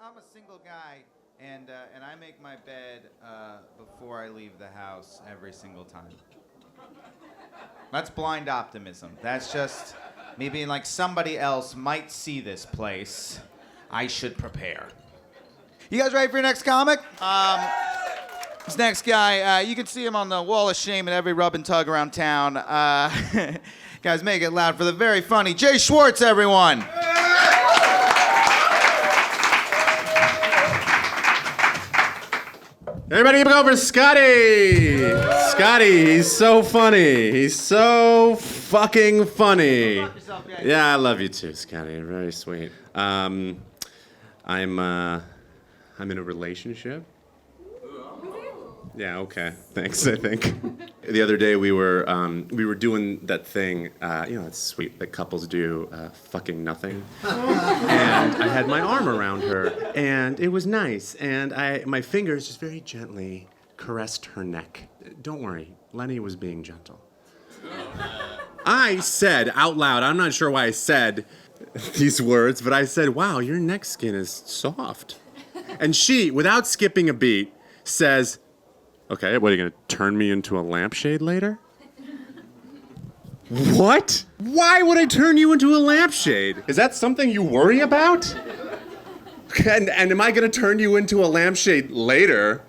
I'm a single guy, and I make my bed before I leave the house every single time. That's blind optimism. That's just me being like, somebody else might see this place. I should prepare. You guys ready for your next comic? This next guy, you can see him on the wall of shame at every rub and tug around town. Guys, make it loud for the very funny Jay Schwartz, everyone. Everybody give it over Scotty! Scotty, he's so funny. He's so fucking funny. Yeah, I love you too, Scotty. You're very sweet. I'm in a relationship. Yeah, okay. Thanks, I think. The other day we were doing that thing, it's sweet that couples do, fucking nothing. And I had my arm around her, and it was nice. And my fingers just very gently caressed her neck. Don't worry, Lenny was being gentle. I said out loud, I'm not sure why I said these words, but I said, wow, your neck skin is soft. And she, without skipping a beat, says, okay, what, are you going to turn me into a lampshade later? What? Why would I turn you into a lampshade? Is that something you worry about? And am I going to turn you into a lampshade later?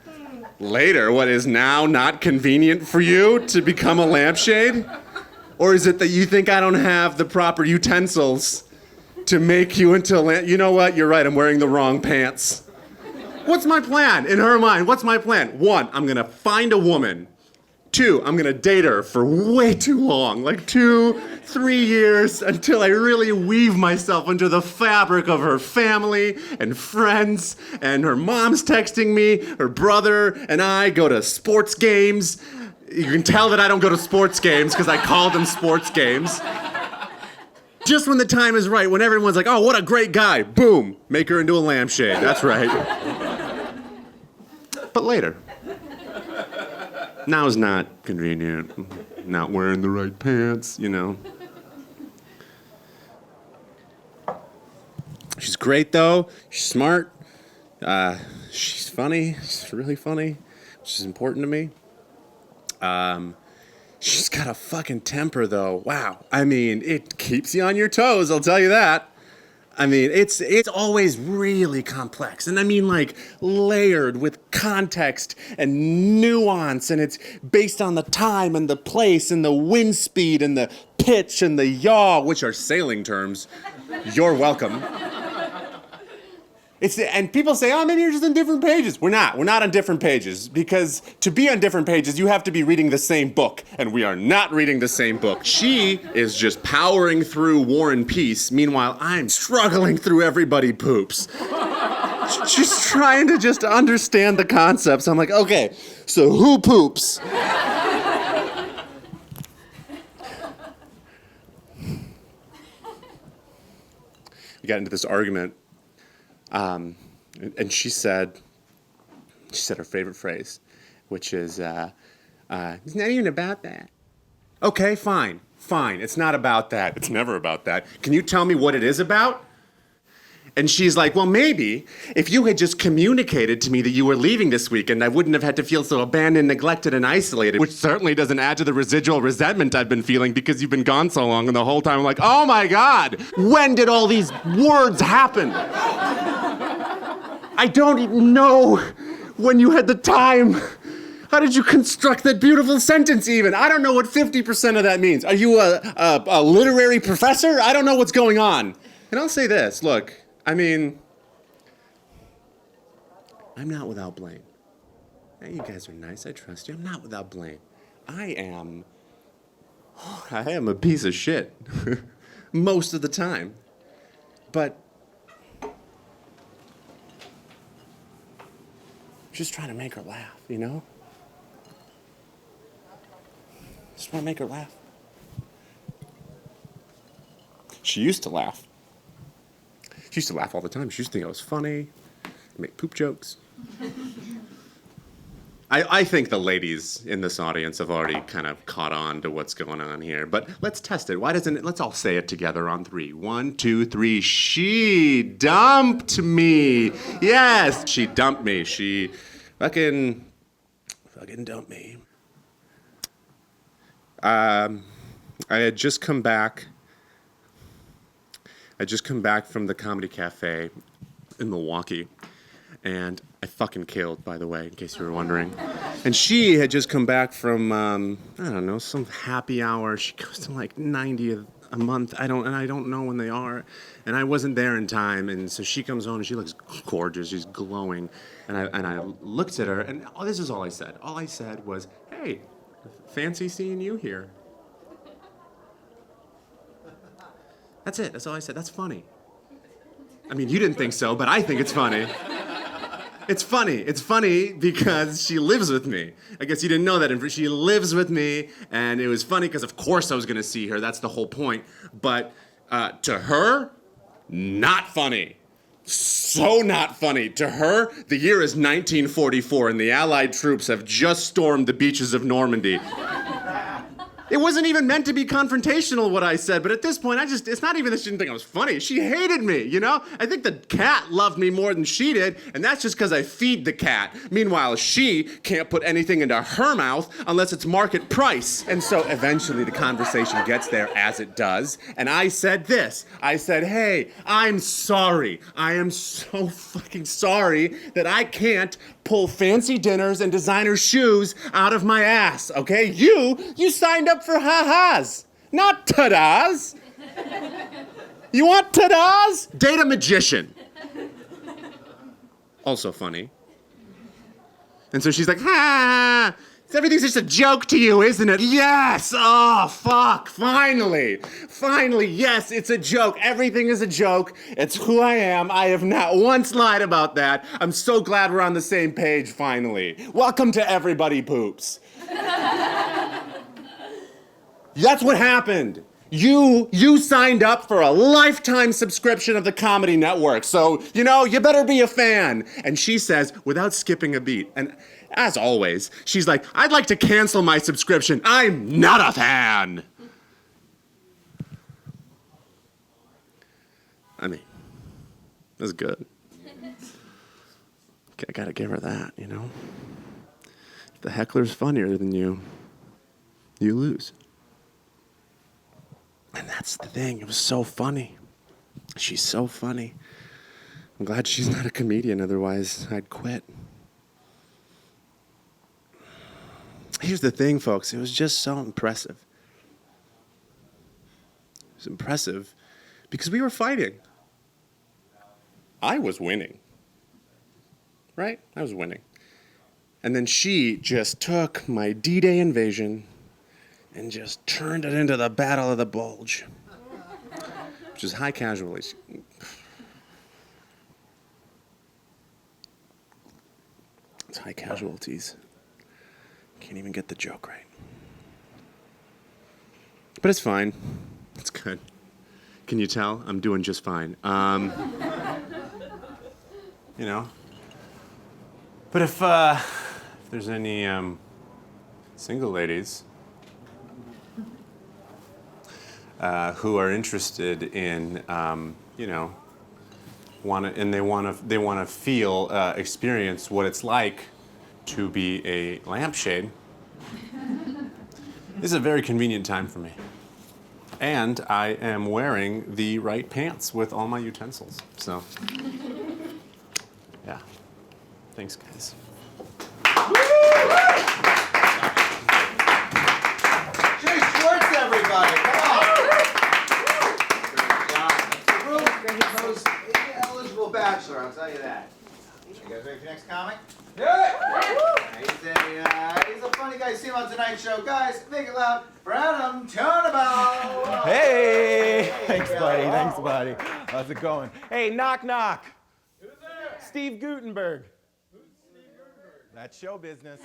Later, what is now not convenient for you to become a lampshade? Or is it that you think I don't have the proper utensils to make you into a lamp? You know what? You're right, I'm wearing the wrong pants. What's my plan? In her mind, what's my plan? 1, I'm gonna find a woman. 2, I'm gonna date her for way too long, like 2-3 years, until I really weave myself into the fabric of her family and friends, and her mom's texting me, her brother and I go to sports games. You can tell that I don't go to sports games because I call them sports games. Just when the time is right, when everyone's like, oh, what a great guy, boom, make her into a lampshade, that's right. But later. Now's not convenient. Not wearing the right pants, you know. She's great, though. She's smart. She's funny. She's really funny, which is important to me. She's got a fucking temper, though. Wow. I mean, it keeps you on your toes, I'll tell you that. I mean, it's always really complex. And I mean, like, layered with context and nuance. And it's based on the time and the place and the wind speed and the pitch and the yaw, which are sailing terms. You're welcome. And people say, oh, maybe you're just on different pages. We're not on different pages, because to be on different pages, you have to be reading the same book, and we are not reading the same book. She is just powering through War and Peace. Meanwhile, I'm struggling through Everybody Poops. She's trying to just understand the concepts. I'm like, okay, so who poops? We got into this argument. And she said her favorite phrase, which is, it's not even about that. Okay, fine. It's not about that. It's never about that. Can you tell me what it is about? And she's like, well, maybe if you had just communicated to me that you were leaving this weekend, I wouldn't have had to feel so abandoned, neglected, and isolated, which certainly doesn't add to the residual resentment I've been feeling because you've been gone so long, and the whole time I'm like, oh my God, when did all these words happen? I don't even know when you had the time. How did you construct that beautiful sentence even? I don't know what 50% of that means. Are you a literary professor? I don't know what's going on. And I'll say this, look, I mean, I'm not without blame. Now, you guys are nice, I trust you. I'm not without blame. I am a piece of shit most of the time. But just trying to make her laugh, you know? Just want to make her laugh. She used to laugh. She used to laugh all the time. She used to think I was funny, make poop jokes. I think the ladies in this audience have already kind of caught on to what's going on here. But let's test it. Why doesn't it? Let's all say it together on 3. 1, 2, 3. She dumped me. Yes, she dumped me. She fucking dumped me. I had just come back. From the Comedy Cafe in Milwaukee. And I fucking killed, by the way, in case you were wondering. And she had just come back from, I don't know, some happy hour. She goes to like 90 a month. I don't know when they are. And I wasn't there in time. And so she comes home and she looks gorgeous. She's glowing. And I looked at her and this is all I said. All I said was, hey, fancy seeing you here. That's it. That's all I said. That's funny. I mean, you didn't think so, but I think it's funny. It's funny. It's funny because she lives with me. I guess you didn't know that. She lives with me, and it was funny because, of course, I was going to see her. That's the whole point. But to her, not funny. So not funny. To her, the year is 1944, and the Allied troops have just stormed the beaches of Normandy. It wasn't even meant to be confrontational, what I said, but at this point, it's not even that she didn't think I was funny. She hated me, you know? I think the cat loved me more than she did, and that's just because I feed the cat. Meanwhile, she can't put anything into her mouth unless it's market price. And so eventually the conversation gets there, as it does, and I said this. I said, hey, I'm sorry. I am so fucking sorry that I can't pull fancy dinners and designer shoes out of my ass, okay? You signed up for ha-has, not ta-das. You want ta-das? Date a magician. Also funny. And so she's like, ha, everything's just a joke to you, isn't it? Yes, oh, fuck, finally, yes, it's a joke. Everything is a joke. It's who I am. I have not once lied about that. I'm so glad we're on the same page, finally. Welcome to Everybody Poops. That's what happened. You signed up for a lifetime subscription of the Comedy Network, so, you better be a fan. And she says, without skipping a beat, and as always, she's like, I'd like to cancel my subscription. I'm not a fan. I mean, that's good. I gotta give her that, If the heckler's funnier than you lose. And that's the thing. It was so funny. She's so funny. I'm glad she's not a comedian, otherwise I'd quit. Here's the thing, folks. It was just so impressive. It was impressive because we were fighting. I was winning. Right? I was winning. And then she just took my D-Day invasion and just turned it into the Battle of the Bulge, which is high casualties. It's high casualties. Can't even get the joke right. But it's fine. It's good. Can you tell? I'm doing just fine. But if there's any single ladies who are interested in, they want to feel, experience what it's like to be a lampshade. This is a very convenient time for me. And I am wearing the right pants with all my utensils. So, yeah. Thanks, guys. Jay Schwartz, everybody. Come on. Great job. Most eligible bachelor, I'll tell you that. You guys ready for your next comic? Yeah. He's a funny guy. You see him on Tonight Show. Guys, make it loud for Adam Turnabout. Hey! Thanks, buddy. How's it going? Hey, knock, knock. Who's there? Steve Gutenberg. Who's Steve Gutenberg? That's show business.